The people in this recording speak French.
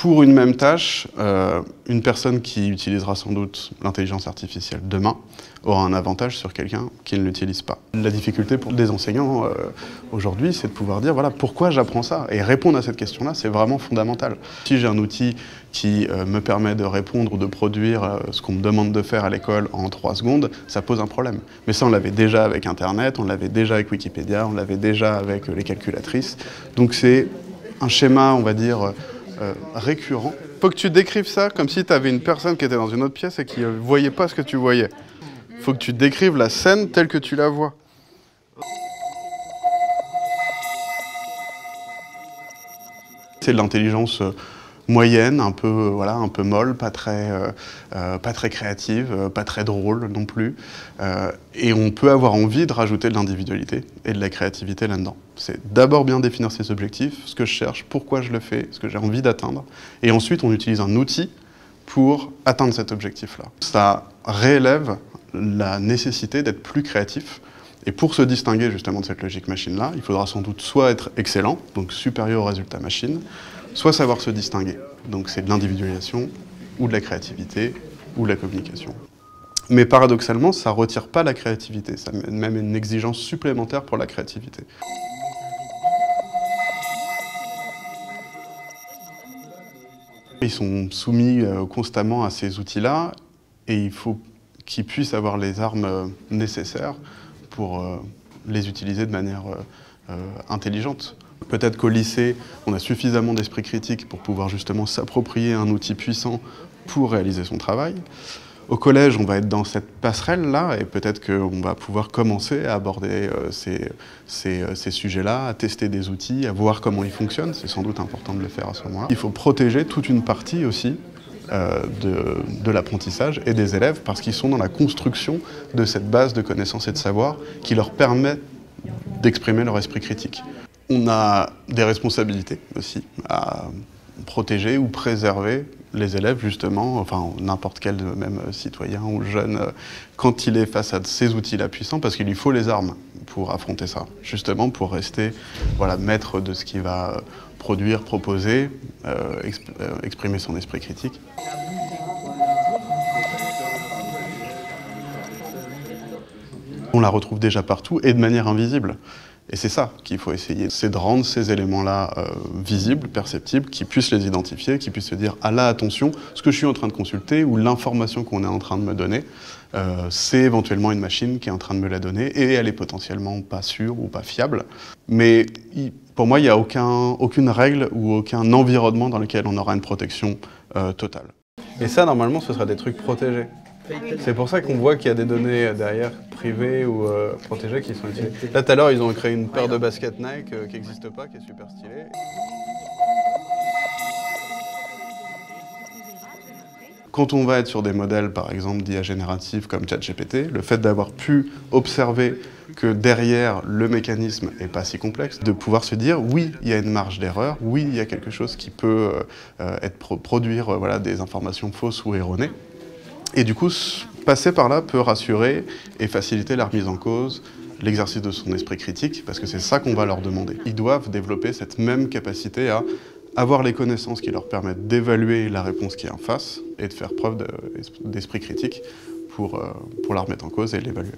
Pour une même tâche, une personne qui utilisera sans doute l'intelligence artificielle demain aura un avantage sur quelqu'un qui ne l'utilise pas. La difficulté pour des enseignants aujourd'hui, c'est de pouvoir dire voilà, pourquoi j'apprends ça? Et répondre à cette question-là, c'est vraiment fondamental. Si j'ai un outil qui me permet de répondre ou de produire ce qu'on me demande de faire à l'école en 3 secondes, ça pose un problème. Mais ça, on l'avait déjà avec Internet, on l'avait déjà avec Wikipédia, on l'avait déjà avec les calculatrices. Donc c'est un schéma, on va dire, récurrent. Faut que tu décrives ça comme si tu avais une personne qui était dans une autre pièce et qui ne voyait pas ce que tu voyais. Faut que tu décrives la scène telle que tu la vois. C'est de l'intelligence moyenne, un peu, voilà, un peu molle, pas très créative, pas très drôle non plus. Et on peut avoir envie de rajouter de l'individualité et de la créativité là-dedans. C'est d'abord bien définir ses objectifs, ce que je cherche, pourquoi je le fais, ce que j'ai envie d'atteindre. Et ensuite, on utilise un outil pour atteindre cet objectif-là. Ça réélève la nécessité d'être plus créatif. Et pour se distinguer justement de cette logique machine-là, il faudra sans doute soit être excellent, donc supérieur au résultat machine, soit savoir se distinguer. Donc c'est de l'individualisation, ou de la créativité, ou de la communication. Mais paradoxalement, ça ne retire pas la créativité, ça met même une exigence supplémentaire pour la créativité. Ils sont soumis constamment à ces outils-là, et il faut qu'ils puissent avoir les armes nécessaires pour les utiliser de manière intelligente. Peut-être qu'au lycée, on a suffisamment d'esprit critique pour pouvoir justement s'approprier un outil puissant pour réaliser son travail. Au collège, on va être dans cette passerelle-là et peut-être qu'on va pouvoir commencer à aborder ces sujets-là, à tester des outils, à voir comment ils fonctionnent. C'est sans doute important de le faire à ce moment-là. Il faut protéger toute une partie aussi de l'apprentissage et des élèves parce qu'ils sont dans la construction de cette base de connaissances et de savoir qui leur permet d'exprimer leur esprit critique. On a des responsabilités aussi à protéger ou préserver les élèves justement, enfin n'importe quel même citoyen ou jeune, quand il est face à ces outils-là puissants, parce qu'il lui faut les armes pour affronter ça, justement pour rester voilà, maître de ce qu'il va produire, proposer, exprimer son esprit critique. On la retrouve déjà partout et de manière invisible. Et c'est ça qu'il faut essayer, c'est de rendre ces éléments-là visibles, perceptibles, qu'ils puissent les identifier, qu'ils puissent se dire « Ah là, attention, ce que je suis en train de consulter ou l'information qu'on est en train de me donner, c'est éventuellement une machine qui est en train de me la donner et elle est potentiellement pas sûre ou pas fiable. » Mais pour moi, il n'y a aucune règle ou aucun environnement dans lequel on aura une protection totale. Et ça, normalement, ce sera des trucs protégés. C'est pour ça qu'on voit qu'il y a des données derrière, privées ou protégées, qui sont utilisées. Là, tout à l'heure, ils ont créé une paire de baskets Nike qui n'existe pas, qui est super stylée. Quand on va être sur des modèles, par exemple, d'IA générative comme ChatGPT, le fait d'avoir pu observer que derrière, le mécanisme n'est pas si complexe, de pouvoir se dire, oui, il y a une marge d'erreur, oui, il y a quelque chose qui peut produire voilà, des informations fausses ou erronées. Et du coup, passer par là peut rassurer et faciliter la remise en cause, l'exercice de son esprit critique, parce que c'est ça qu'on va leur demander. Ils doivent développer cette même capacité à avoir les connaissances qui leur permettent d'évaluer la réponse qui est en face et de faire preuve d'esprit critique pour la remettre en cause et l'évaluer.